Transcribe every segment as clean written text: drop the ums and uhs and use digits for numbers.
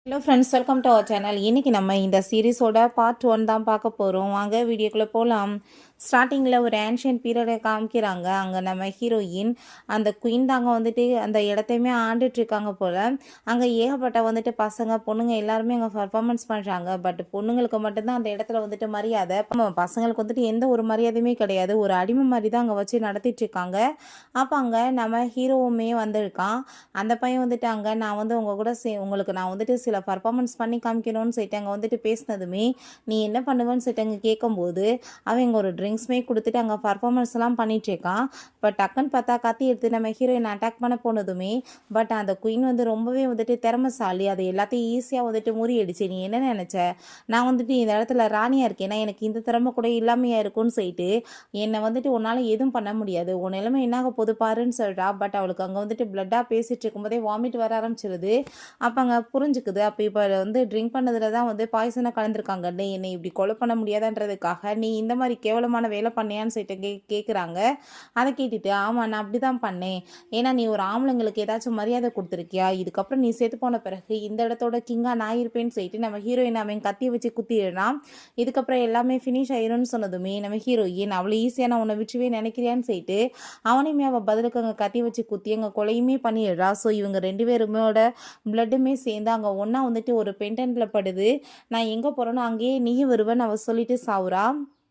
Hello friends, welcome to our channel. இன்றைக்கி நம்ம இந்த சீரீஸோட பார்ட் 1 தான் பார்க்க போகிறோம். வாங்க வீடியோக்குள்ளே போகலாம். ஸ்டார்டிங்கில் ஒரு ஆன்ஷியன்ட் பீரியடை காமிக்கிறாங்க. அங்கே நம்ம ஹீரோயின் அந்த குயின் தாங்க வந்துட்டு அந்த இடத்தையுமே ஆண்டுட்ருக்காங்க போல். அங்கே ஏகப்பட்ட வந்துட்டு பசங்க பொண்ணுங்க எல்லாருமே அங்கே பர்ஃபார்மன்ஸ் பண்ணுறாங்க. பட் பொண்ணுங்களுக்கு மட்டும்தான் அந்த இடத்துல வந்துட்டு மரியாதை. பசங்களுக்கு வந்துட்டு எந்த ஒரு மரியாதையுமே கிடையாது. ஒரு அடிமை மாதிரி தான் அங்கே வச்சு நடத்திட்டுருக்காங்க. அப்போ அங்கே நம்ம ஹீரோவுமே வந்திருக்கான். அந்த பையன் வந்துட்டு அங்கே நான் வந்து உங்கள் கூட உங்களுக்கு நான் வந்துட்டு சில பர்ஃபார்மன்ஸ் பண்ணி காமிக்கணும்னு சொல்லிட்டு அங்கே வந்துட்டு பேசினதுமே நீ என்ன பண்ணுவேன்னு சொல்லிட்டு அங்கே கேட்கும்போது அவன் இங்கே ஒரு ட்ரிங்க்ஸ்மே கொடுத்துட்டு அங்கே பர்ஃபார்மன்ஸ்லாம் பண்ணிகிட்ருக்கான். பட் டக்குன்னு பார்த்தா கத்தி எடுத்து நம்ம ஹீரோயின் அட்டாக் பண்ண போனதுமே பட் அந்த குயின் வந்து ரொம்பவே வந்துட்டு திறமைசாலி. அது எல்லாத்தையும் ஈஸியாக வந்துட்டு முறியடிச்சு. நீ என்ன நினச்ச, நான் வந்துட்டு இந்த இடத்துல ராணியாக இருக்கேன்னா எனக்கு இந்த திறமை கூட இல்லாமையாக இருக்கும்னு சொல்லிட்டு என்னை வந்துட்டு உன்னால் எதுவும் பண்ண முடியாது, உன் நிலைமை என்னாக பொது பாருன்னு சொல்கிறா. பட் அவளுக்கு அங்கே வந்துட்டு பிளட்டாக பேசிகிட்டு இருக்கும்போதே வாமிட் வர ஆரம்பிச்சிருது. அப்போ அங்கே புரிஞ்சுக்குது. அப்போ இப்போ வந்து ட்ரிங்க் பண்ணதில் தான் வந்து பாய்சனை கலந்துருக்காங்க. நீ என்னை இப்படி கொலை பண்ண முடியாதுன்றதுக்காக நீ இந்த மாதிரி கேவலமான வேலை பண்ணியான்னு சொல்லிட்டு கேட்குறாங்க. அதை கேட்டுட்டு ஆமாம் நான் அப்படி தான் பண்ணேன், ஏன்னா நீ ஒரு ஆம்பளைங்களுக்கு ஏதாச்சும் மரியாதை கொடுத்துருக்கியா, இதுக்கப்புறம் நீ செத்து போன பிறகு இந்த இடத்தோட கிங்காக நான் இருப்பேன்னு சொல்லிட்டு நம்ம ஹீரோயின் அவன் கத்தி வச்சு குத்திடுறான். இதுக்கப்புறம் எல்லாமே ஃபினிஷ் ஆயிரும்னு சொன்னதுமே நம்ம ஹீரோயின் அவ்வளோ ஈஸியாக நான் உன்னை விட்டுவே நினைக்கிறியான்னு சொல்லிட்டு அவனையுமே அவள் பதிலுக்கு அங்கே கத்தி வச்சு குத்தி அங்கே கொலையுமே பண்ணிடுறா. ஸோ இவங்க ரெண்டு பேருமோட பிளட்டுமே சேர்ந்து அங்கே ஒன்றா வந்துட்டு ஒரு பென்டென்ட்டில் படுது. நான் எங்கே போகிறேனோ அங்கேயே நீயும் வருவேன்னு அவள் சொல்லிட்டு சாவுறா.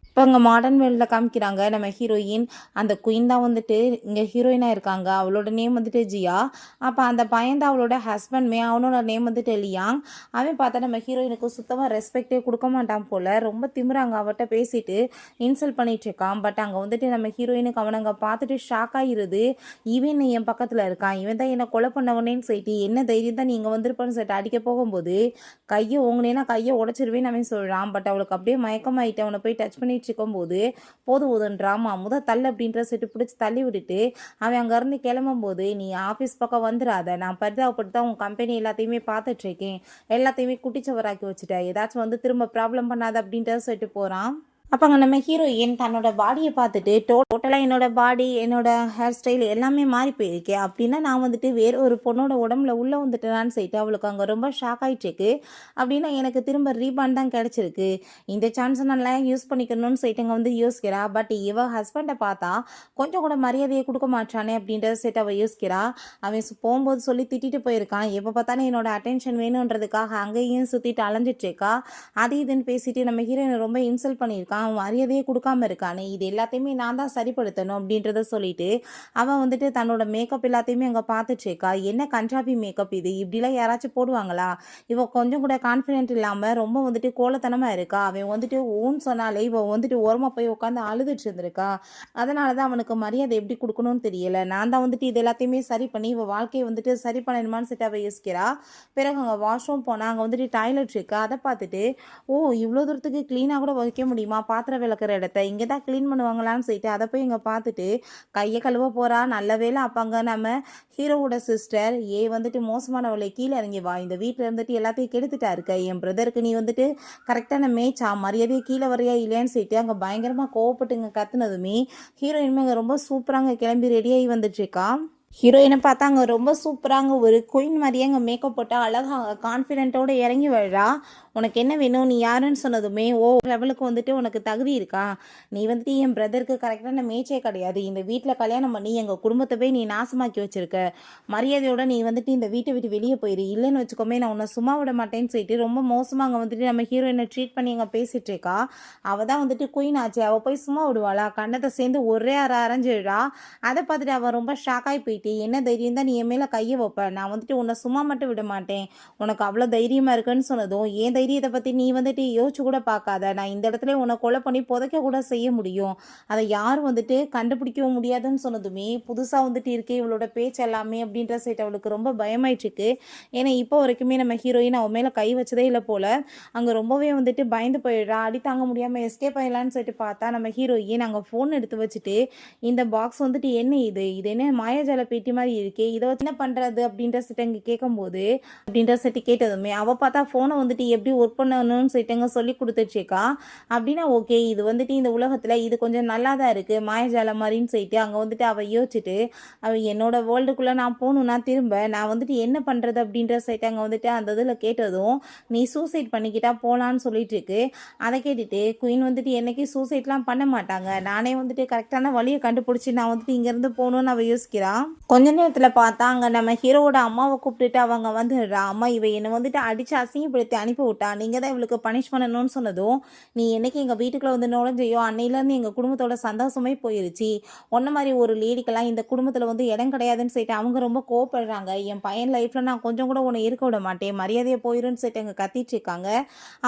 இப்போ அங்கே மாடர்ன் வேர்ல்டில் காமிக்கிறாங்க. நம்ம ஹீரோயின் அந்த குயின் தான் வந்துட்டு இங்கே ஹீரோயினாக இருக்காங்க. அவளோட நேம் வந்துட்டு ஜியா. அப்போ அந்த பையன் தான் அவளோட ஹஸ்பண்ட்மே, அவனோட நேம் வந்துட்டு லியாங். அவன் பார்த்தா நம்ம ஹீரோயினுக்கு சுத்தமாக ரெஸ்பெக்டே கொடுக்க மாட்டான் போல். ரொம்ப திமிராங்க அவட்ட பேசிட்டு இன்சல்ட் பண்ணிட்டு இருக்கான். பட் அங்கே வந்துட்டு நம்ம ஹீரோயினுக்கு அவனை அங்கே பார்த்துட்டு ஷாக் ஆகிருது. இவன் என் பக்கத்தில் இருக்கான், இவன் தான் என்னை கொலை பண்ணவனேன்னு சொல்லிட்டு என்ன தைரியம் தான் நீங்கள் வந்திருப்பான்னு சொல்லிட்டு அடிக்க போகும்போது கையை ஓங்குனேன்னா கையை உடச்சிருவேன்னு அவன் சொல்கிறான். பட் அவளுக்கு அப்படியே மயக்கமாயிட்டு அவனை போய் டச் பண்ணிட்டு இருக்கும்போது போதும் ட்ராமா தள்ளு அப்படின்ற செட்டு பிடிச்சி தள்ளி விட்டுட்டு அவன் அங்கேருந்து கிளம்பும்போது நீ ஆஃபீஸ் பக்கம் வந்துடாத, நான் பரிதாபப்பட்டு தான் உன் கம்பெனி எல்லாத்தையுமே பார்த்துட்ருக்கேன், எல்லாத்தையுமே குட்டிச்சவராக்கி வச்சுட்டேன், ஏதாச்சும் வந்து திரும்ப ப்ராப்ளம் பண்ணாத அப்படின்றத சொல்லிட்டு போகிறான். அப்போ அங்கே நம்ம ஹீரோயின் தன்னோட பாடியை பார்த்துட்டு டோட்டலாக என்னோட பாடி என்னோட ஹேர் ஸ்டைல் எல்லாமே மாறி போயிருக்கேன் அப்படின்னா நான் வந்துட்டு வேறு ஒரு பொண்ணோட உடம்புல உள்ளே வந்துட்டேனான்னு சொல்லிட்டு அவளுக்கு அங்கே ரொம்ப ஷாக் ஆகிட்டுருக்கு. அப்படின்னா எனக்கு திரும்ப ரீபாண்ட் தான் கிடச்சிருக்கு, இந்த சான்ஸை நல்லா யூஸ் பண்ணிக்கணும்னு சொல்லிட்டு அங்கே வந்து யோசிக்கிறா. பட் இவள் ஹஸ்பண்டை பார்த்தா கொஞ்சம் கூட மரியாதையை கொடுக்க மாட்டானே அப்படின்றத சேர்த்து அவள் யோசிக்கிறா. அவன் போகும்போது சொல்லி திட்டிட்டு போயிருக்கான், எப்போ பார்த்தாலும் என்னோட அட்டென்ஷன் வேணுன்றதுக்காக அங்கேயும் சுற்றிட்டு அலைஞ்சிட்ருக்கா. அது இதுன்னு பேசிட்டு நம்ம ஹீரோயினை ரொம்ப இன்சல்ட் பண்ணியிருக்கான். அவன் மரியாதையே கொடுக்காம இருக்கானே, இது எல்லாத்தையுமே நான் தான் சரிப்படுத்தணும் அப்படின்றத சொல்லிட்டு அவன் வந்துட்டு தன்னோட மேக்கப் எல்லாத்தையுமே அங்கே பார்த்துட்ருக்கா. என்ன கஞ்சாபி மேக்கப் இது, இப்படிலாம் யாராச்சும் போடுவாங்களா, இவன் கொஞ்சம் கூட கான்ஃபிடென்ட் இல்லாமல் ரொம்ப வந்துட்டு கோலத்தனமாக இருக்கா. அவன் வந்துட்டு ஓன்னு சொன்னாலே இவன் வந்துட்டு ஓரமாக போய் உட்காந்து அழுதுட்டு இருந்திருக்கா. அதனால தான் அவனுக்கு மரியாதை எப்படி கொடுக்கணும்னு தெரியல. நான் தான் வந்துட்டு இது எல்லாத்தையுமே சரி பண்ணி இவன் வாழ்க்கையை வந்துட்டு சரி பண்ணணுமான்னு சொல்லிட்டு அவள் யோசிக்கிறா. பிறகு அங்கே வாஷ்ரூம் போனால் அங்கே வந்துட்டு டாய்லெட் இருக்கா. அதை பார்த்துட்டு ஓ இவ்வளோ தூரத்துக்கு க்ளீனாக கூட வைக்க முடியுமா, பாத்திரம் விளக்குற இடத்த இங்கே தான் க்ளீன் பண்ணுவாங்களான்னு சொல்லிட்டு அதை போய் இங்கே பார்த்துட்டு கையை கழுவ போகிறா. நல்ல வேலை அப்பாங்க நம்ம ஹீரோவோட சிஸ்டர் வந்துட்டு மோசமானவளை கீழே இறங்கி வா, இந்த வீட்டில் இருந்துட்டு எல்லாத்தையும் கெடுத்துட்டா இருக்க, என் பிரதருக்கு நீ வந்துட்டு கரெக்டான மேட்சா, மரியாதையை கீழே வரையா இல்லையான்னு சொல்லிட்டு அங்கே பயங்கரமாக கோவப்பட்டு இங்கே கத்துனதுமே ஹீரோயினுமே அங்கே ரொம்ப சூப்பராக கிளம்பி ரெடியாகி வந்துட்டுருக்கா. ஹீரோயினை பார்த்தா அங்கே ரொம்ப சூப்பராங்க ஒரு குயின் மாதிரியே அங்கே மேக்கப் போட்டால் அழகாக கான்ஃபிடென்ட்டோடு இறங்கி விழா. உனக்கு என்ன வேணும், நீ யாருன்னு சொன்னதுமே ஓ லெவலுக்கு வந்துட்டு உனக்கு தகுதி இருக்கா, நீ வந்துட்டு என் பிரதருக்கு கரெக்டான மேட்சே கிடையாது, இந்த வீட்டில் கல்யாணம் பண்ணி எங்கள் குடும்பத்தை போய் நீ நாசமாக்கி வச்சுருக்க, மரியாதையோடு நீ வந்துட்டு இந்த வீட்டை விட்டு வெளியே போயிரு, இல்லைன்னு வச்சுக்கோமே நான் உன்னை சும்மா விட மாட்டேன்னு சொல்லிட்டு ரொம்ப மோசமாக அங்கே வந்துட்டு நம்ம ஹீரோயினை ட்ரீட் பண்ணி அங்கே பேசிகிட்டு இருக்கா. அவள் தான் வந்துட்டு குயின் ஆச்சு, அவள் போய் சும்மா விடுவாளா, கண்ணத்தை சேர்ந்து ஒரே அரைஞ்சிடுறா. அதை பார்த்துட்டு அவள் ரொம்ப ஷாக்காகி போயிட்டு என்ன தைரியம் தான் நீ என் மேலே கையை வைப்ப, நான் வந்துட்டு உன்னை சும்மா மட்டும் விட மாட்டேன், உனக்கு அவ்வளோ தைரியமாக இருக்குன்னு சொன்னதும் ஏன் தைரியத்தை பற்றி நீ வந்துட்டு யோசிச்சு கூட பார்க்காத, நான் இந்த இடத்துல உன்னை கொலை பண்ணி புதைக்க கூட செய்ய முடியும், அதை யாரும் வந்துட்டு கண்டுபிடிக்கவும் முடியாதுன்னு சொன்னதுமே புதுசாக வந்துட்டு இருக்கே இவளோட பேச்சு எல்லாமே அப்படின்ற சைட் அவளுக்கு ரொம்ப பயமாயிட்டுருக்கு. ஏன்னா இப்போ வரைக்குமே நம்ம ஹீரோயின் அவன் மேலே கை வச்சதே இல்லை போல். அங்கே ரொம்பவே வந்துட்டு பயந்து போயிடுறா. அடி தாங்க முடியாமல் எஸ்கேப் ஆயிடலான்னு சொல்லிட்டு பார்த்தா நம்ம ஹீரோயின் அங்கே ஃபோன் எடுத்து வச்சுட்டு இந்த பாக்ஸ் வந்துட்டு என்ன இது என்ன மாயாஜால பெட்டி மாதிரி இருக்கே, இதை வச்சு என்ன பண்ணுறது அப்படின்ற செட்டு அங்கே கேட்கும்போது அப்படின்ற செட்டு கேட்டதுமே அவள் பார்த்தா ஃபோனை வந்துட்டு எப்படி ஒர்க் பண்ணணும்னு சொல்லிட்டுங்க சொல்லி கொடுத்துட்ருக்கா. அப்படின்னா ஓகே, இது வந்துட்டு இந்த உலகத்தில் இது கொஞ்சம் நல்லா தான் இருக்குது, மாயஜாலம் மாதிரின்னு சொல்லிட்டு அங்கே வந்துட்டு அவள் யோசிச்சுட்டு என்னோட வேர்ல்டுக்குள்ளே நான் போகணுன்னா திரும்ப நான் வந்துட்டு என்ன பண்ணுறது அப்படின்ற சொல்லிட்டு அங்கே வந்துட்டு அந்த இதில் கேட்டதும் நீ சூசைட் பண்ணிக்கிட்டா போகலான்னு சொல்லிட்டு இருக்கு. அதை கேட்டுட்டு குயின் வந்துட்டு என்னைக்கு சூசைட்லாம் பண்ண மாட்டாங்க, நானே வந்துட்டு கரெக்டான வழியை கண்டுபிடிச்சி நான் வந்துட்டு இங்கேருந்து போகணுன்னு அவள் யோசிக்கிறான். கொஞ்ச நேரத்தில் பார்த்தா அங்கே நம்ம ஹீரோவோட அம்மாவை கூப்பிட்டுட்டு அவங்க வந்துடுறா. அம்மா இவ என்னை வந்துட்டு அடித்து அசிங்கப்படுத்தி அனுப்பி விட்டா, நீங்கள் தான் இவளுக்கு பனிஷ் பண்ணணும்னு சொன்னதும் நீ என்னைக்கு எங்கள் வீட்டுக்குள்ளே வந்து நுழைஞ்சையோ அன்னையிலேருந்து எங்கள் குடும்பத்தோட சந்தோஷமே போயிருச்சு, ஒன்ன மாதிரி ஒரு லேடிக்கெல்லாம் இந்த குடும்பத்தில் வந்து இடம் கிடையாதுன்னு சொல்லிட்டு அவங்க ரொம்ப கோவப்படுறாங்க. என் பையன் லைஃப்பில் நான் கொஞ்சம் கூட உன்னை இருக்க விட மாட்டேன், மரியாதையை போயிருன்னு சொல்லிட்டு அங்கே கத்திட்டு இருக்காங்க.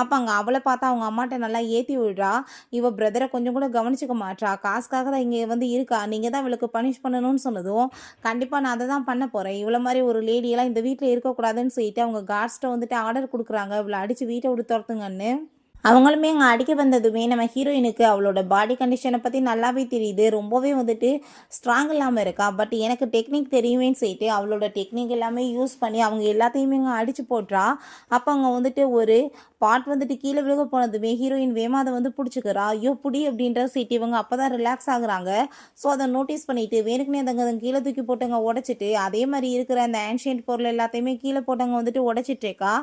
அப்போ அங்கே அவளை பார்த்தா அவங்க அம்மாட்ட நல்லா ஏற்றி விடுறா. இவ பிரதரை கொஞ்சம் கூட கவனிச்சிக்க மாட்டா, காசுக்காக தான் இங்கே வந்து இருக்கா, நீங்கள் தான் இவளுக்கு பனிஷ் பண்ணணும்னு சொன்னதும் கண்டிப்பாக நான் அதை தான் பண்ண போகிறேன், இவ்வளோ மாதிரி ஒரு லேடியெல்லாம் இந்த வீட்டில் இருக்கக்கூடாதுன்னு சொல்லிட்டு அவங்க கார்ட்ஸ்ட்டை வந்துட்டு ஆர்டர் கொடுக்குறாங்க இவளை அடித்து வீட்டை விட்டு துரத்துங்கன்னு. அவங்களுமே அங்கே அடிக்க வந்ததுமே நம்ம ஹீரோயினுக்கு அவளோட பாடி கண்டிஷனை பற்றி நல்லாவே தெரியுது, ரொம்பவே வந்துட்டு ஸ்ட்ராங் இல்லாமல் இருக்கா. பட் எனக்கு டெக்னிக் தெரியுமேன்னு சொல்லிட்டு அவளோட டெக்னிக் எல்லாமே யூஸ் பண்ணி அவங்க எல்லாத்தையுமே அங்கே அடித்து போட்டுறா. அப்போ அங்கே வந்துட்டு ஒரு பாட் வந்துட்டு கீழே விழுக போனதுமே ஹீரோயின் வேமாதை வந்து பிடிச்சிக்கிறா. ஐயோ புடி அப்படின்ற சீட்டு இவங்க அப்போ தான் ரிலாக்ஸ் ஆகுறாங்க. ஸோ அதை நோட்டீஸ் பண்ணிவிட்டு வேணுக்குனே அதை கீழே தூக்கி போட்டவங்க உடச்சிட்டு அதே மாதிரி இருக்கிற அந்த ஆன்ஷியன்ட் பொருள் எல்லாத்தையுமே கீழே போட்டவங்க வந்துட்டு உடச்சிட்ருக்கா.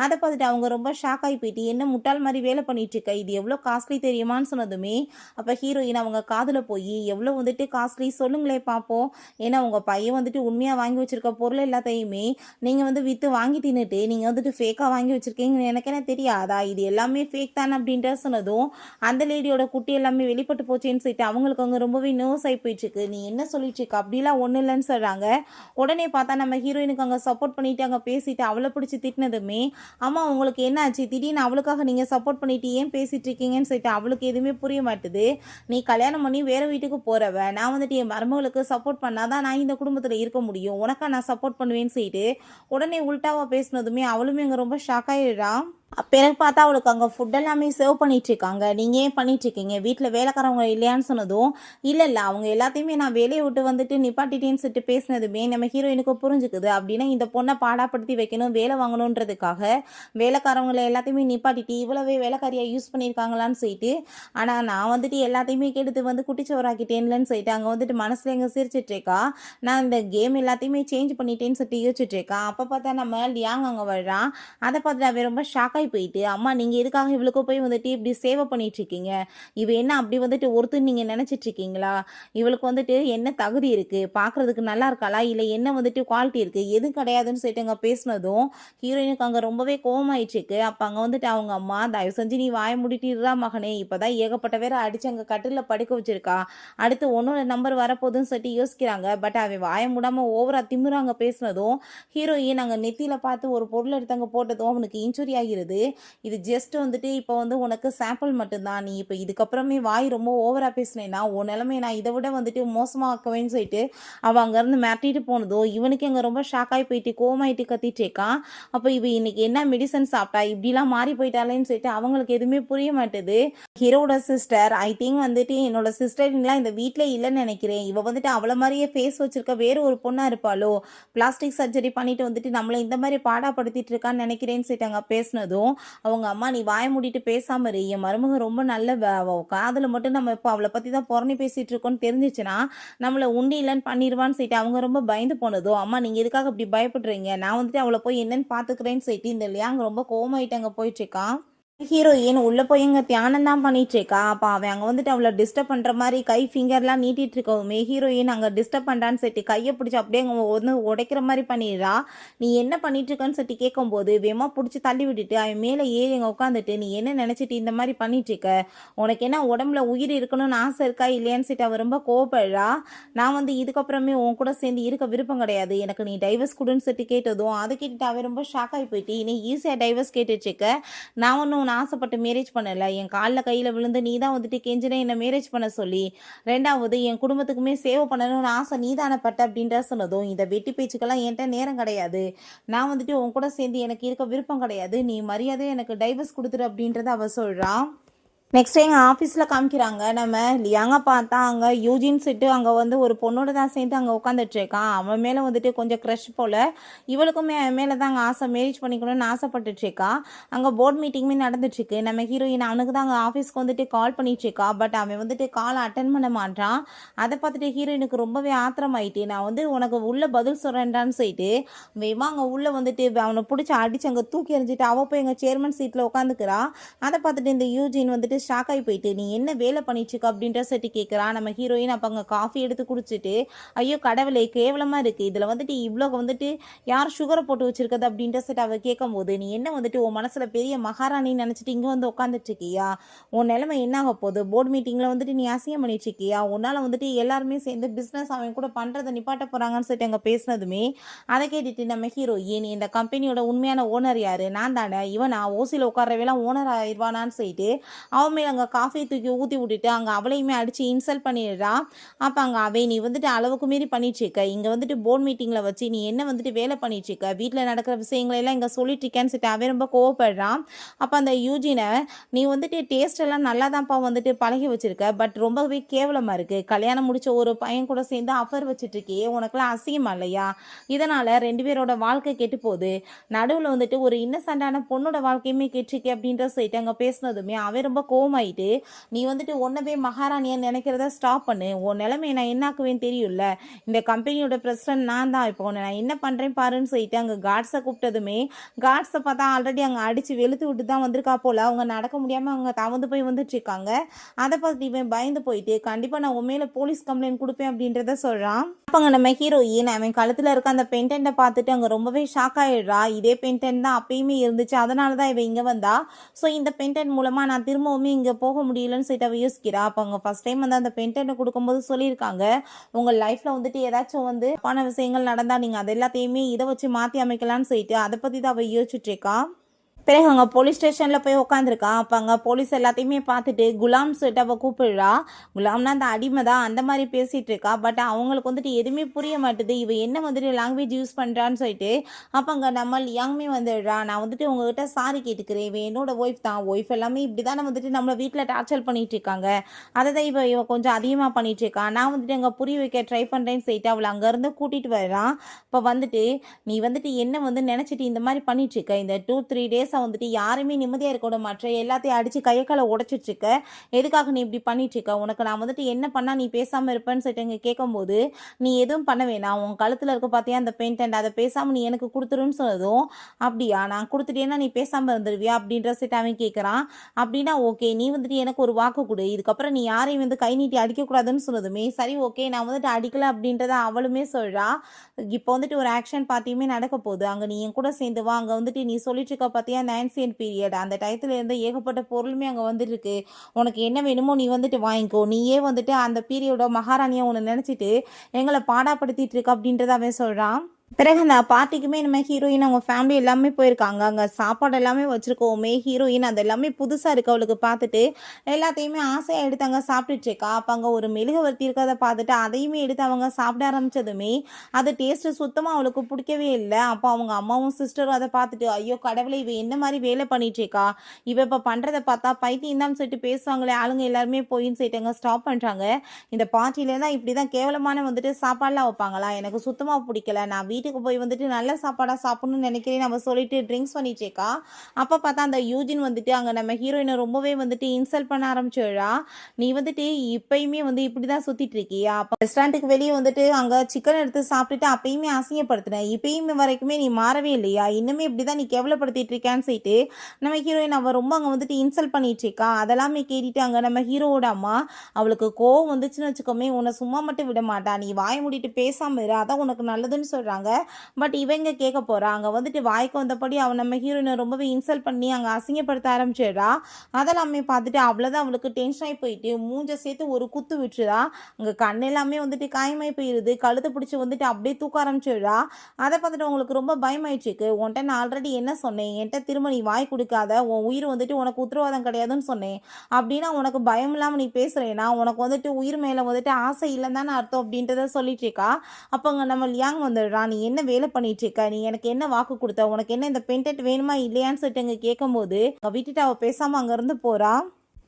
அதை பார்த்துட்டு அவங்க ரொம்ப ஷாக் ஆகி போயிட்டு என்ன முட்டாள் மாதிரி வேலை பண்ணிட்டு இருக்க, இது எவ்வளோ காஸ்ட்லி தெரியுமான்னு சொன்னதுமே அப்போ ஹீரோயின் அவங்க காதில் போய் எவ்வளோ வந்துட்டு காஸ்ட்லி சொல்லுங்களே பார்ப்போம், ஏன்னா உங்கள் பையன் வந்துட்டு உண்மையாக வாங்கி வச்சிருக்க பொருள் எல்லாத்தையுமே நீங்கள் வந்து விற்று வாங்கி தின்னுட்டு நீங்கள் வந்துட்டு ஃபேக்காக வாங்கி வச்சுருக்கீங்கன்னு எனக்கு என்ன தெரியாதா, இது எல்லாமே ஃபேக் தானே அப்படின்ட்டு சொன்னதும் அந்த லேடியோட குட்டி எல்லாமே வெளிப்பட்டு போச்சேன்னு சொல்லிட்டு அவங்களுக்கு அங்கே ரொம்பவே நர்வஸ் ஆகி போயிட்டுருக்கு. நீ என்ன சொல்லிட்டு இருக்க, அப்படிலாம் ஒன்றும் இல்லைன்னு சொல்கிறாங்க. உடனே பார்த்தா நம்ம ஹீரோயினுக்கு அங்கே சப்போர்ட் பண்ணிட்டு அங்கே பேசிட்டு அவளை பிடிச்சி திட்டினதுமே அம்மா உங்களுக்கு என்ன ஆச்சு, திடீர்னு அவளுக்காக நீங்கள் சப்போர்ட் பண்ணிட்டு ஏன் பேசிட்டு இருக்கீங்கன்னு சொல்லிட்டு அவளுக்கு எதுவுமே புரிய மாட்டுது. நீ கல்யாணம் பண்ணி வேற வீட்டுக்கு போறவ, நான் வந்துட்டு என் மருமகளுக்கு சப்போர்ட் பண்ணாதான் நான் இந்த குடும்பத்தில் இருக்க முடியும், உனக்கா நான் சப்போர்ட் பண்ணுவேன்னு சொல்லிட்டு உடனே உல்டாவா பேசினதுமே அவளுமே அங்கே ரொம்ப ஷாக் ஆயிடுறா. பிறகு பார்த்தா அவளுக்கு அங்கே ஃபுட் எல்லாமே சர்வ் பண்ணிகிட்ருக்காங்க. நீங்கள் ஏன் பண்ணிகிட்ருக்கீங்க, வீட்டில் வேலைக்காரவங்க இல்லையான்னு சொன்னதும் இல்லை அவங்க எல்லாத்தையுமே நான் வேலையை விட்டு வந்துட்டு நிப்பாட்டிட்டேன்னு சொல்லிட்டு பேசினதுமே நம்ம ஹீரோயினுக்கு புரிஞ்சுக்குது. அப்படின்னா இந்த பொண்ணை பாடாப்படுத்தி வைக்கணும், வேலை வாங்கணுன்றதுக்காக வேலைக்காரவங்களை எல்லாத்தையுமே நிப்பாட்டிட்டு இவ்வளவே வேலைக்காரியாக யூஸ் பண்ணியிருக்காங்களான்னு சொல்லிட்டு, ஆனால் நான் வந்துட்டு எல்லாத்தையுமே கெடுத்து வந்து குட்டிச்சவராக்கிட்டேன்லன்னு சொல்லிட்டு அங்கே வந்துட்டு மனசில் எங்கே சிரிச்சிட்ருக்கா. நான் இந்த கேம் எல்லாத்தையுமே சேஞ்ச் பண்ணிட்டேன்னு சொல்லிட்டு யோசிச்சுட்ருக்கான். அப்போ பார்த்தா நம்ம லியாங் அங்கே வர்றான். அதை பார்த்துட்டு அவன் ரொம்ப ஷாக்காக போயிட்டு அம்மா நீங்கள் எதுக்காக இவளுக்கு போய் வந்துட்டு இப்படி சேவை பண்ணிட்டு இருக்கீங்க, இவ என்ன அப்படி வந்துட்டு ஒருத்தர் நீங்கள் நினச்சிட்டு இருக்கீங்களா, இவளுக்கு வந்துட்டு என்ன தகுதி இருக்குது, பார்க்குறதுக்கு நல்லா இருக்காளா இல்லை என்ன வந்துட்டு குவாலிட்டி இருக்குது, எது கிடையாதுன்னு சொல்லிட்டு அங்கே பேசினதும் ஹீரோயினுக்கு அங்கே ரொம்பவே கோவமாயிடுச்சுக்கு. அப்போ அங்கே வந்துட்டு அவங்க அம்மா தயவு செஞ்சு நீ வாயை முடிட்டிடுறா மகனே, இப்போ தான் ஏகப்பட்ட பேரை அடித்து அங்கே கட்டில் படுக்க வச்சிருக்கா, அடுத்து ஒன்னோட நம்பர் வரப்போகுதுன்னு சொல்லிட்டு யோசிக்கிறாங்க. பட் அவன் வாயை மூடாமல் ஓவராக திமுறாங்க பேசினதும் ஹீரோயின் அங்கே நெத்தியில் பார்த்து ஒரு பொருள் எடுத்து அங்கே போட்டதும் அவனுக்கு இன்ஜுரி ஆகிறது. இது ஜஸ்ட் வந்துட்டு இப்போ வந்து உனக்கு சாம்பிள் மட்டும்தான், நீ இப்போ இதுக்கப்புறமே வாய் ரொம்ப ஓவராக பேசினேன்னா உன் நிலைமை நான் இதை விட வந்துட்டு மோசமாக்குவேன்னு சொல்லிட்டு அவள் அங்கேருந்து மிரட்டிட்டு போனதோ இவனுக்கு அங்கே ரொம்ப ஷாக்காகி போயிட்டு கோமாயிட்டு கத்திட்டு இருக்கான். அப்போ இவ இன்னைக்கு என்ன மெடிசன் சாப்பிட்டா இப்படிலாம் மாறி போயிட்டாலேன்னு சொல்லிட்டு அவங்களுக்கு எதுவுமே புரிய மாட்டுது. ஹீரோட சிஸ்டர் ஐ திங்க் வந்துட்டு என்னோட சிஸ்டர்லாம் இந்த வீட்டிலே இல்லைன்னு நினைக்கிறேன், இவ வந்துட்டு அவளை மாதிரியே ஃபேஸ் வச்சிருக்க வேறு ஒரு பொண்ணாக இருப்பாளோ, பிளாஸ்டிக் சர்ஜரி பண்ணிட்டு வந்துட்டு நம்மளை இந்த மாதிரி பாடாப்படுத்திட்டு இருக்கான்னு நினைக்கிறேன்னு சொல்லிட்டு அங்கே பேசினதும் அவங்க அம்மா நீ வாய மூடிட்டு பேசாம இரு, என் மருமக ரொம்ப நல்ல காதல மட்டும் நம்ம இப்போ அவளை பற்றி தான் புறணி பேசிட்டு இருக்கோன்னு தெரிஞ்சிச்சுன்னா நம்மளை உண்டி இல்லைன்னு பண்ணிடுவான்னு சொல்லிட்டு அவங்க ரொம்ப பயந்து போனதோ அம்மா நீங்கள் எதுக்காக இப்படி பயப்படுறீங்க, நான் வந்துட்டு அவளை போய் என்னன்னு பார்த்துக்கிறேன்னு சொல்லிட்டு இந்த லியாங் ரொம்ப கோவமாயிட்டு அங்கே போயிட்டுருக்கான். ஹீரோயின் உள்ளே போய் எங்க தியானம் தான் பண்ணிட்டு இருக்கா. அப்போ அவன் அங்கே வந்துட்டு அவளை டிஸ்டர்ப் பண்ணுற மாதிரி கை ஃபிங்கர்லாம் நீட்டிட்டு இருக்கவுமே ஹீரோயின் அங்கே டிஸ்டர்ப் பண்ணுறான்னு சொல்லிட்டு கையை பிடிச்சி அப்படியே அங்கே வந்து உடைக்கிற மாதிரி பண்ணிடுறா. நீ என்ன பண்ணிட்டு இருக்கன்னு சொல்லிட்டு கேட்கும்போது வேமா பிடிச்சி தள்ளி விட்டுட்டு அவன் மேலே ஏறி அங்கே உட்காந்துட்டு நீ என்ன நினச்சிட்டு இந்த மாதிரி பண்ணிட்டு இருக்க, உனக்கு என்ன உடம்புல உயிர் இருக்கணும்னு ஆசை இருக்கா இல்லையான்னு சொல்லிட்டு அவள் ரொம்ப கோவப்படுறா. நான் வந்து இதுக்கப்புறமே உன் கூட சேர்ந்து இருக்க விருப்பம் கிடையாது, எனக்கு நீ டைவர்ஸ் கொடுன்னு சொல்லிட்டு கேட்டதும் அதை கேட்டுட்டு அவன் ரொம்ப ஷாக் ஆகி போயிட்டு நீ ஈஸியாக டைவர்ஸ் கேட்டுட்டு இருக்க, நான் ஒன்றும் ஆசைப்பட்டு மேரேஜ் பண்ணலை, என் காலில் கையில் விழுந்து நீ தான் வந்துட்டு கெஞ்சினே என்னை மேரேஜ் பண்ண சொல்லி, ரெண்டாவது என் குடும்பத்துக்குமே சேவை பண்ணணும்னு ஆசை நீ தானப்பட்ட அப்படின்ற சொன்னதும் இந்த வெட்டி பேச்சுக்கெல்லாம் என்கிட்ட நேரம் கிடையாது, நான் வந்துட்டு உன் கூட சேர்ந்து எனக்கு இருக்க விருப்பம் கிடையாது, நீ மரியாதை எனக்கு டைவர்ஸ் கொடுத்துரு அப்படின்றத அவ சொல்கிறான். நெக்ஸ்ட் எங்கள் ஆஃபீஸில் காமிக்கிறாங்க. நம்ம லியாங்க பார்த்தா அங்கே யூஜின் செட்டு அங்கே வந்து ஒரு பொண்ணோட தான் சேர்ந்து அங்கே உட்காந்துட்ருக்கான். அவன் மேலே வந்துட்டு கொஞ்சம் க்ரஷ் போல். இவளுக்குமே அவன் மேலே தான் அங்கே ஆசை, மேரேஜ் பண்ணிக்கணும்னு ஆசைப்பட்டுட்ருக்கா. அங்கே போர்ட் மீட்டிங்குமே நடந்துட்டுருக்கு. நம்ம ஹீரோயின் அவனுக்கு தான் அங்கே ஆஃபீஸ்க்கு வந்துட்டு கால் பண்ணிகிட்ருக்கா. பட் அவன் வந்துட்டு காலை அட்டன் பண்ண மாட்டான். அதை பார்த்துட்டு ஹீரோயினுக்கு ரொம்பவே ஆத்திரமாயிட்டு, நான் வந்து உனக்கு உள்ள பதில் சொல்கிறேன்டான்னு சொல்லிட்டு வேமா அங்கே உள்ளே வந்துட்டு அவனை பிடிச்சி அடித்து அங்கே தூக்கி எறிஞ்சிட்டு அவள் போய் எங்கள் சேர்மன் சீட்டில் உட்காந்துக்கிறா. அதை பார்த்துட்டு இந்த யூஜின் வந்துட்டு ஷாக் ஆகி போயிட்டு, நீ என்ன வேலை பண்ணிச்சுக்க அப்படின்ற சட்டி கேட்குறா. நம்ம ஹீரோயின் அப்போ அங்கே காஃபி எடுத்து குடிச்சிட்டு, ஐயோ கடவுளே கேவலமாக இருக்குது, இதில் வந்துட்டு இவ்வளோ வந்துட்டு யார் சுகரை போட்டு வச்சிருக்கிறது அப்படின்ற சட்டி அவள் கேட்கும்போது, நீ என்ன வந்துட்டு உன் மனசில் பெரிய மகாராணின்னு நினச்சிட்டு இங்கே வந்து உட்காந்துட்ருக்கியா? உன் நிலைமை என்ன ஆக போகுது? போர்டு மீட்டிங்கில் வந்துட்டு நீ அசிங்கம் பண்ணிட்டுருக்கியா? உன்னால் வந்துட்டு எல்லாருமே சேர்ந்து பிஸ்னஸ் அவன் கூட பண்ணுறதை நிப்பாட்ட போகிறாங்கன்னு சொல்லிட்டு அங்கே பேசினதுமே அதை கேட்டுட்டு நம்ம ஹீரோயின், இந்த கம்பெனியோட உண்மையான ஓனர் யார்? நான் தானே. இவன் நான் ஓசியில் உட்காரவேலாம் ஓனர் ஆயிடுவானான்னு சொல்லிட்டு அவன் மேலே அங்கே காஃபியை தூக்கி ஊற்றி விட்டுட்டு அங்கே அவளையுமே அடித்து இன்சல்ட் பண்ணிடுறா. அப்போ அங்கே அவை, நீ வந்துட்டு அளவுக்கு மீறி பண்ணிட்டுருக்க, இங்கே வந்துட்டு போர்ட் மீட்டிங்கில் வச்சு நீ என்ன வந்துட்டு வேலை பண்ணிட்டுருக்க, வீட்டில் நடக்கிற விஷயங்களெல்லாம் இங்கே சொல்லிட்டுருக்கேன்னு சொல்லிட்டு அவன் ரொம்ப கோவப்படுறான். அப்போ அந்த யூஜினை, நீ வந்துட்டு டேஸ்ட் எல்லாம் நல்லா தான்ப்பா வந்துட்டு பழகி வச்சுருக்க, பட் ரொம்பவே கேவலமாக இருக்குது, கல்யாணம் முடிச்ச ஒரு பையன் கூட சேர்ந்து அஃபர் வச்சுட்ருக்கியே, உனக்குலாம் அசிங்கமா இல்லையா? இதனால் 2 பேரோட வாழ்க்கை கெட்டு போகுது, நடுவில் வந்துட்டு ஒரு இன்னசென்டான பொண்ணோட வாழ்க்கையுமே கெட்டுருக்கே அப்படின்ற சொல்லிட்டு அங்கே பேசினதுமே அவன் ரொம்ப கோவமாயிட்டு, நீ வந்துட்டு ஒன்னவே மகாராணியை நினைக்கிறத ஸ்டாப் பண்ணு, உன் நிலைமையை நான் என்னாக்குவேன்னு தெரியும்ல, இந்த கம்பெனியோட பிரசிடன்ட் நான் தான், இப்போ நான் என்ன பண்ணுறேன் பாருன்னு சொல்லிட்டு அங்கே கார்ட்ஸை கூப்பிட்டதுமே கார்ட்ஸை பார்த்தா ஆல்ரெடி அங்கே அடித்து வெளுத்து விட்டு தான் வந்திருக்கா போல். அவங்க நடக்க முடியாமல் அவங்க தவந்து போய் வந்துட்டுருக்காங்க. அதை பார்த்து இவன் பயந்து போயிட்டு, கண்டிப்பாக நான் உன் மேலே போலீஸ் கம்ப்ளைண்ட் கொடுப்பேன் அப்படின்றத சொல்கிறான். அப்போங்க நம்ம ஹீரோயின் அவன் கழுத்தில் இருக்க அந்த பென்டென்ட்டை பார்த்துட்டு அங்கே ரொம்பவே ஷாக் ஆகிடுறா. இதே பென்டென்ட் தான் அப்பயுமே இருந்துச்சு, அதனால தான் இவன் இங்கே வந்தா. ஸோ இந்த பென்டென்ட் மூலமாக நான் திரும்பவுமே இங்கே போக முடியலன்னு சொல்லிட்டு அவள் யோசிக்கிறா. அப்போ அவங்க ஃபஸ்ட் டைம் வந்து அந்த பென்டென்ட்டை கொடுக்கும்போது சொல்லியிருக்காங்க, உங்கள் லைஃப்பில் வந்துட்டு ஏதாச்சும் வந்து தப்பான விஷயங்கள் நடந்தால் நீங்கள் அது எல்லாத்தையுமே இதை வச்சு மாற்றி அமைக்கலான்னு சொல்லிட்டு அதை பற்றி தான் அவள் யோசிச்சுட்ருக்கா. பிறகு அங்கே போலீஸ் ஸ்டேஷனில் போய் உட்காந்துருக்கான். அப்போ அங்கே போலீஸ் எல்லாத்தையுமே பார்த்துட்டு குலாம் சொல்லிட்டு அவள் கூப்பிடுறா. குலாம்னா அந்த அடிமை தான், அந்த மாதிரி பேசிகிட்டு இருக்கா. பட் அவங்களுக்கு வந்துட்டு எதுவுமே புரிய மாட்டுது, இவன் என்ன வந்துட்டு லாங்குவேஜ் யூஸ் பண்ணுறான்னு சொல்லிட்டு. அப்போ அங்கே நம்ம லியாங்குமே வந்துடுறா. நான் வந்துட்டு உங்ககிட்ட சாரி கேட்டுக்கிறேன், இவன் என்னோட ஒய்ஃப் தான், ஒய்ஃப் எல்லாமே இப்படி தான் வந்துட்டு நம்மளை வீட்டில் டார்ச்சர் பண்ணிகிட்டு இருக்காங்க, அதை தான் இவன் கொஞ்சம் அதிகமாக பண்ணிகிட்டு இருக்கான், நான் வந்துட்டு அங்கே புரிய வைக்க ட்ரை பண்ணுறேன்னு சொல்லிட்டு அவளை அங்கேருந்து கூட்டிகிட்டு வர்றான். இப்போ வந்துட்டு நீ வந்துட்டு என்ன வந்து நினச்சிட்டு இந்த மாதிரி பண்ணிகிட்ருக்க, இந்த 2-3 டேஸ் வந்துட்டு யாருமே நிம்மதியாக இருக்க விட மாட்டேன், எல்லாத்தையும் அடித்து கையக்காலை உடச்சிட்ருக்க, எதுக்காக நீ இப்படி பண்ணிட்டுருக்க, உனக்கு நான் வந்துட்டு என்ன பண்ணால் நீ பேசாமல் இருப்பேன்னு சொல்லிட்டு இங்கே கேட்கும்போது, நீ எதுவும் பண்ண வேணாம், உன் கழுத்தில் இருக்க பார்த்தியா அந்த பெயிண்ட், அதை பேசாமல் நீ எனக்கு கொடுத்துருன்னு சொன்னதும், அப்படியா நான் கொடுத்துட்டேன்னா நீ பேசாமல் இருந்துருவியா அப்படின்ற சொல்லிட்டு அவன் கேட்குறான். அப்படின்னா ஓகே, நீ வந்துட்டு எனக்கு ஒரு வாக்கு கொடு, இதுக்கப்புறம் நீ யாரையும் வந்து கை நீட்டி அடிக்கக்கூடாதுன்னு சொன்னதுமே சரி ஓகே நான் வந்துட்டு அடிக்கல அப்படின்றத அவளுமே சொல்கிறா. இப்போ வந்துட்டு ஒரு ஆக்ஷன் பார்ட்டியுமே நடக்க போகுது, அங்கே நீ என் கூட சேர்ந்து வா, அங்கே வந்துட்டு நீ சொல்லிட்டு இருக்க பார்த்தியா அந்த ஆன்சியன்ட் பீரியட், அந்த டயத்தில் இருந்து ஏகப்பட்ட பொருளுமே அங்கே வந்துட்டு இருக்கு, உனக்கு என்ன வேணுமோ நீ வந்துட்டு வாங்கிக்கோ, நீயே வந்துட்டு அந்த பீரியடோட மகாராணியை உன்னை நினச்சிட்டு எங்களை பாடாப்படுத்திட்டு இருக்க அப்படின்றத அவன் சொல்கிறான். பிறகு அந்த பார்ட்டிக்குமே நம்ம ஹீரோயின் அவங்க ஃபேமிலி எல்லாமே போயிருக்காங்க. அங்கே சாப்பாடு எல்லாமே வச்சுருக்கோமே, ஹீரோயின் அது எல்லாமே புதுசாக இருக்குது அவளுக்கு பார்த்துட்டு எல்லாத்தையுமே ஆசையாக எடுத்து அங்கே சாப்பிட்டுட்ருக்கா. அப்போ அங்கே ஒரு மெழுகுவர்த்தி இருக்கிறத பார்த்துட்டு அதையுமே எடுத்து அவங்க சாப்பிட ஆரம்பித்ததுமே அது டேஸ்ட்டு சுத்தமாக அவளுக்கு பிடிக்கவே இல்லை. அப்போ அவங்க அம்மாவும் சிஸ்டரும் அதை பார்த்துட்டு, ஐயோ கடவுளை இவ என்ன மாதிரி வேலை பண்ணிகிட்ருக்கா, இவ இப்போ பண்ணுறதை பார்த்தா பைத்தியம் தான் சொல்லிட்டு பேசுவாங்களே ஆளுங்க எல்லாருமே போயின்னு சொல்லிட்டு அங்கே ஸ்டாப் பண்ணுறாங்க. இந்த பார்ட்டியில தான் இப்படி தான் கேவலமான வந்துட்டு சாப்பாடெலாம் வைப்பாங்களா, எனக்கு சுத்தமாக பிடிக்கல, நான் வீட்டுக்கு போய் வந்துட்டு நல்ல சாப்பாடாக சாப்பிடணும்னு நினைக்கிறேன் நம்ம சொல்லிட்டு ட்ரிங்க்ஸ் பண்ணிட்டேக்கா. அப்போ பார்த்தா அந்த யூஜின் வந்துட்டு அங்கே நம்ம ஹீரோயினை ரொம்பவே வந்துட்டு இன்சல்ட் பண்ண ஆரம்பிச்சிடுறா. நீ வந்துட்டு இப்பயுமே வந்து இப்படி தான் சுற்றிட்டு இருக்கியா, அப்போ ரெஸ்டாரண்ட்டுக்கு வெளியே வந்துட்டு அங்கே சிக்கன் எடுத்து சாப்பிட்டுட்டு அப்பயுமே அசிங்கப்படுத்தினேன், இப்பயுமே வரைக்குமே நீ மாறவே இல்லையா, இன்னுமே இப்படி தான் நீ கேவலப்படுத்திட்டு இருக்கான்னு சொல்லிட்டு நம்ம ஹீரோயின் அவள் ரொம்ப அங்கே வந்துட்டு இன்சல்ட் பண்ணிட்டு இருக்கா. அதெல்லாமே கேட்டுட்டு அங்கே நம்ம ஹீரோவோட அம்மா அவளுக்கு கோவம் வந்துச்சுன்னு வச்சுக்கோமே உன்னை சும்மா மட்டும் விட மாட்டா, நீ வாய் மூடிட்டு பேசாமல் இரு, அதான் உனக்கு நல்லதுன்னு சொல்கிறாங்க. பட் இவங்க கேட்க போகிறாங்க வந்துட்டு வாய்க்கு வந்தபடி அவன் நம்ம ஹீரோயினை ரொம்பவே இன்சல்ட் பண்ணி அங்கே அசிங்கப்படுத்த ஆரம்பிச்சிடுறா. அதெல்லாமே பார்த்துட்டு அவ்வளோதான் அவளுக்கு டென்ஷன் ஆகி போயிட்டு மூஞ்சை சேர்த்து ஒரு குத்து விட்டுறா. அங்கே கண்ணெல்லாமே வந்துட்டு காயமாகி போயிடுது, கழுத்தை பிடிச்சி வந்துட்டு அப்படியே தூக்க ஆரம்பிச்சிடுறா. அதை பார்த்துட்டு உங்களுக்கு ரொம்ப பயமாயிடுச்சுக்கு, உன்ட்ட நான் ஆல்ரெடி என்ன சொன்னேன், என்கிட்ட திரும்ப நீ வாய் கொடுக்காத, உன் உயிர் வந்துட்டு உனக்கு உத்தரவாதம் கிடையாதுன்னு சொன்னேன், அப்படின்னா உனக்கு பயம் இல்லாமல் நீ பேசுகிறேன்னா உனக்கு வந்துட்டு உயிர் மேலே வந்துட்டு ஆசை இல்லைன்னு தானே அர்த்தம் அப்படின்றத சொல்லிட்டு இருக்கா. அப்போ அங்கே நம்ம லியாங் வந்துடுறா. நீ என்ன வேலை பண்ணிட்டு இருக்க, நீ எனக்கு என்ன வாக்கு கொடுத்த, உனக்கு என்ன இந்த பென்டென்ட் வேணுமா இல்லையான்னு சொல்லிட்டு அங்கே கேட்கும்போது விட்டுட்டு அவள் பேசாமல் அங்கேருந்து போகிறா.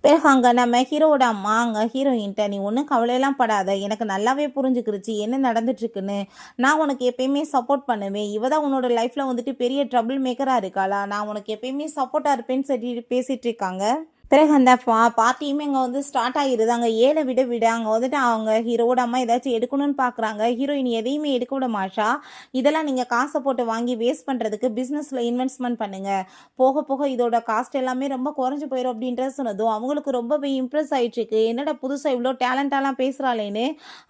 பிறகு அங்கே நம்ம ஹீரோவோட அம்மா அங்கே ஹீரோயின்ட்ட நீ ஒன்றும் கவலையெல்லாம் படாத, எனக்கு நல்லாவே புரிஞ்சுக்கிருச்சு என்ன நடந்துட்டுருக்குன்னு. நான் உனக்கு எப்பயுமே சப்போர்ட் பண்ணுவேன். இவ தான் உன்னோட லைஃப்பில் வந்துட்டு பெரிய ட்ரபிள் மேக்கராக இருக்காளா, நான் உனக்கு எப்பயுமே சப்போர்ட்டாக இருப்பேன்னு சொல்லி பேசிகிட்டு இருக்காங்க. பிறகு அந்த பார்ட்டியுமே அங்கே வந்து ஸ்டார்ட் ஆகிடுது. அங்கே ஏழை விட அங்கே வந்துட்டு அவங்க ஹீரோட அம்மா ஏதாச்சும் எடுக்கணும்னு பார்க்குறாங்க. ஹீரோயின் எதையுமே எடுக்க விட மாட்டா. இதெல்லாம் நீங்கள் காசை போட்டு வாங்கி வேஸ்ட் பண்ணுறதுக்கு பிஸ்னஸில் இன்வெஸ்ட்மெண்ட் பண்ணுங்கள், போக போக இதோட காஸ்ட் எல்லாமே ரொம்ப குறைஞ்சி போயிடும் அப்படின்ற சொன்னதும் அவங்களுக்கு ரொம்பவே இம்ப்ரெஸ் ஆகிட்டுருக்கு. என்னடா புதுசாக இவ்வளோ டேலண்டாலாம் பேசுகிறாளேன்னு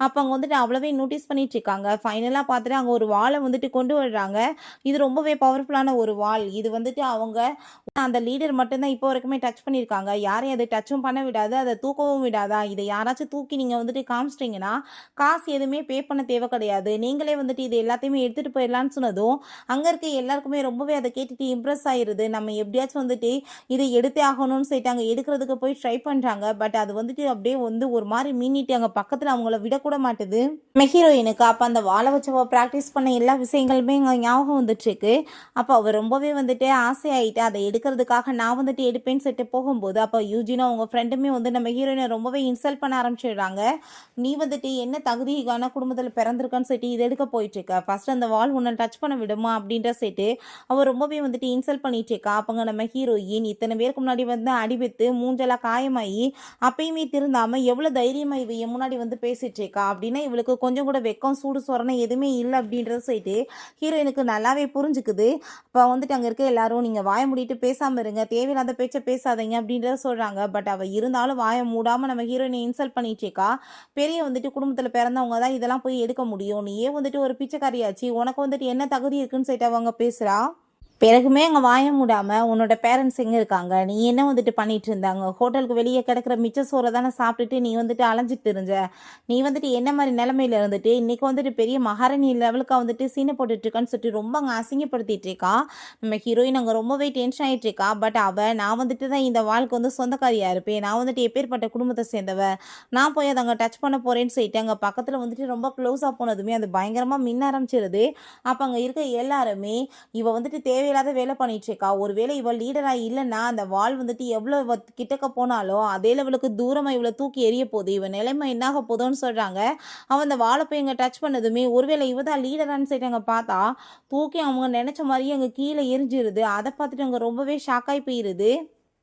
அப்போ அங்கே வந்துட்டு அவ்வளோவே நோட்டீஸ் பண்ணிட்டு இருக்காங்க. ஃபைனலாக பார்த்துட்டு அங்கே ஒரு வாளை வந்துட்டு கொண்டு வர்றாங்க. இது ரொம்பவே பவர்ஃபுல்லான ஒரு வாள். இது வந்துட்டு அவங்க அந்த லீடர் மட்டும்தான் இப்போ வரைக்குமே டச் பண்ணியிருக்காங்க. யாரையும் அதை டச்சும் பண்ண விடாது, அதை தூக்கவும் விடாதா. இதை யாராச்சும் தூக்கி நீங்கள் வந்துட்டு காமிச்சிட்டிங்கன்னா காசு எதுவுமே பே பண்ண தேவை கிடையாது, நீங்களே வந்துட்டு இது எல்லாத்தையுமே எடுத்துகிட்டு போயிடலான்னு சொன்னதும் அங்கே இருக்க எல்லாருக்குமே ரொம்பவே அதை கேட்டுட்டு இம்ப்ரெஸ் ஆகிடுது. நம்ம எப்படியாச்சும் வந்துட்டு இதை எடுத்தே ஆகணும்னு சொல்லிட்டு அங்கே எடுக்கிறதுக்கு போய் ட்ரை பண்ணுறாங்க. பட் அது வந்துட்டு அப்படியே வந்து ஒரு மாதிரி மீனிட்டு அங்கே பக்கத்தில் அவங்கள விடக்கூட மாட்டுது. ஹீரோயினுக்கு அப்போ அந்த வாழை வச்சு ப்ராக்டிஸ் பண்ண எல்லா விஷயங்களுமே இங்கே ஞாபகம் வந்துட்டுருக்கு. அப்போ அவர் ரொம்பவே வந்துட்டு ஆசையாயிட்டு அதை எடுக்கிறதுக்காக நான் வந்துட்டு எடுப்பேன்னு சொல்லிட்டு போகும்போது அப்போ யூஜினும் அவங்க ஃப்ரெண்டுமே வந்து நம்ம ஹீரோயினை ரொம்பவே இன்சல்ட் பண்ண ஆரம்பிச்சிடுறாங்க. நீ வந்துட்டு என்ன தகுதிக்கான குடும்பத்தில் பிறந்திருக்கான்னு சொல்லிட்டு இது எடுக்க போயிட்டுருக்க, ஃபர்ஸ்ட் அந்த வால் உன்னை டச் பண்ண விடுமா அப்படின்ற சொல்லிட்டு அவர் ரொம்பவே வந்துட்டு இன்சல்ட் பண்ணிட்டு இருக்கா. அப்போங்க நம்ம ஹீரோயின் இத்தனை பேருக்கு முன்னாடி வந்து அடிபத்து மூஞ்செல்லாம் காயமாகி அப்பயுமே திருந்தாமல் எவ்வளோ தைரியமாக இவ என் முன்னாடி வந்து பேசிட்டு இருக்கா அப்படின்னா இவளுக்கு கொஞ்சம் கூட வெக்கம் சூடு சொரணை எதுவுமே இல்லை அப்படின்றத சொல்லிட்டு ஹீரோயினுக்கு நல்லாவே புரிஞ்சுக்குது. அப்போ வந்துட்டு அங்கே இருக்க எல்லாரும் நீங்கள் வாயை மூடிட்டு பேசாமல் இருங்க, தேவையில்லாத பேச்சை பேசாதீங்க அப்படின்றத சொல்கிறாங்க. பட் அவள் இருந்தாலும் வாயை மூடாமல் நம்ம ஹீரோயினை இன்சல்ட் பண்ணிட்டு இருக்கா. பெரிய வந்துட்டு குடும்பத்தில் பிறந்தவங்க தான் இதெல்லாம் போய் எடுக்க முடியும், நீ ஏன் வந்துட்டு ஒரு பிச்சைக்காரியாச்சு, உனக்கு வந்துட்டு என்ன தகுதி இருக்குன்னு சொல்லிட்டு அவங்க பேசுகிறா. பிறகுமே அங்கே வாய மூடாமல் உன்னோட பேரண்ட்ஸ் எங்கே இருக்காங்க, நீ என்ன வந்துட்டு பண்ணிட்டு இருந்தாங்க, ஹோட்டலுக்கு வெளியே கிடக்கிற மிச்ச சோறை தானே சாப்பிட்டுட்டு நீ வந்துட்டு அலைஞ்சிட்டு இருந்த, நீ வந்துட்டு என்ன மாதிரி நிலைமையில இருந்துட்டு இன்றைக்கி வந்துட்டு பெரிய மகாராணி லெவலுக்கு வந்துட்டு சீனை போட்டுட்ருக்கான்னு சொல்லிட்டு ரொம்ப அங்கே அசிங்கப்படுத்திட்டு இருக்கா. நம்ம ஹீரோயின் அங்கே ரொம்பவே டென்ஷன் ஆகிட்டு இருக்கா. பட் நான் வந்துட்டு தான் இந்த வாழ்க்கை வந்து சொந்தக்காரியாக இருப்பேன், நான் வந்துட்டு எப்பேற்பட்ட குடும்பத்தை சேர்ந்தவ, நான் போய் அதை அங்கே டச் பண்ண போகிறேன்னு சொல்லிட்டு அங்கே பக்கத்தில் வந்துட்டு ரொம்ப க்ளோஸாக போனதுமே அது பயங்கரமாக மின்ன ஆரம்பிச்சிருது. அப்போ அங்கே இருக்க எல்லாருமே இவ வந்துட்டு தேவையில்லாத வேலை பண்ணிட்டு இருக்கா, ஒருவேளை இவள் லீடராக இல்லைன்னா அந்த வால் வந்துட்டு எவ்வளோ கிட்டக்க போனாலும் அதே லெவலுக்கு தூரமாக இவ்வளோ தூக்கி எரிய போகுது, இவன் நிலைமை என்னாக போதும்னு சொல்கிறாங்க. அவன் அந்த வாழை போய் இங்கே டச் பண்ணதுமே ஒருவேளை இவ தான் லீடரான்னு சொல்லிட்டு அங்கே பார்த்தா தூக்கி அவங்க நினச்ச மாதிரியே அங்கே கீழே எரிஞ்சிருது. அதை பார்த்துட்டு அங்கே ரொம்பவே ஷாக்காகி போயிடுது.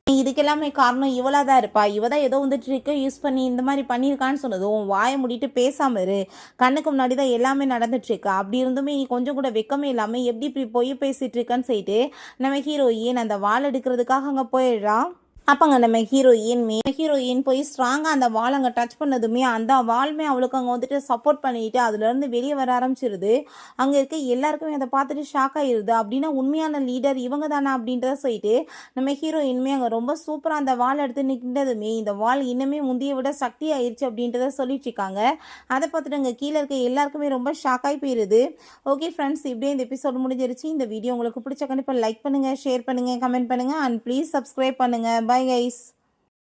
இதுக்கெல்லாமே காரணம் இவளாக தான் இருப்பா, இவ தான் ஏதோ வந்து ட்ரிக்கை யூஸ் பண்ணி இந்த மாதிரி பண்ணியிருக்கான்னு சொன்னதும் வாயை மூடிட்டு பேசாமல் இரு, கண்ணுக்கு முன்னாடி தான் எல்லாமே நடந்துட்டுருக்கு, அப்படி இருந்துமே நீ கொஞ்சம் கூட வெக்கமே இல்லாமல் எப்படி இப்படி பொய் பேசிகிட்டு இருக்கான்னு சொல்லிட்டு நம்ம ஹீரோயின் அந்த வாள் எடுக்கிறதுக்காக அங்கே போயிடுறான். அப்போங்க நம்ம ஹீரோயின் போய் ஸ்ட்ராங்காக அந்த வால் அங்கே டச் பண்ணதுமே அந்த வால்மே அவளுக்கு அங்கே வந்துட்டு சப்போர்ட் பண்ணிட்டு அதுலேருந்து வெளியே வர ஆரம்பிச்சிருது. அங்கே இருக்க எல்லாருக்குமே அதை பார்த்துட்டு ஷாக் ஆகிடுது. அப்படின்னா உண்மையான லீடர் இவங்க தானே அப்படின்றத சொல்லிட்டு நம்ம ஹீரோயின்மே அங்கே ரொம்ப சூப்பராக அந்த வால் எடுத்து நிற்கின்றதுமே இந்த வால் இன்னுமே முந்தைய விட சக்தி ஆயிடுச்சு அப்படின்றத சொல்லிட்டு இருக்காங்க. அதை பார்த்துட்டு அங்கே கீழே இருக்க எல்லாருக்குமே ரொம்ப ஷாக் ஆகி போயிடுது. ஓகே ஃப்ரெண்ட்ஸ், இப்படியே இந்த எபிசோடு முடிஞ்சிருச்சு. இந்த வீடியோ உங்களுக்கு பிடிச்ச கண்டிப்பாக லைக் பண்ணுங்கள், ஷேர் பண்ணுங்கள், கமெண்ட் பண்ணுங்கள் அண்ட் ப்ளீஸ் சப்ஸ்கிரைப் பண்ணுங்கள். Bye guys.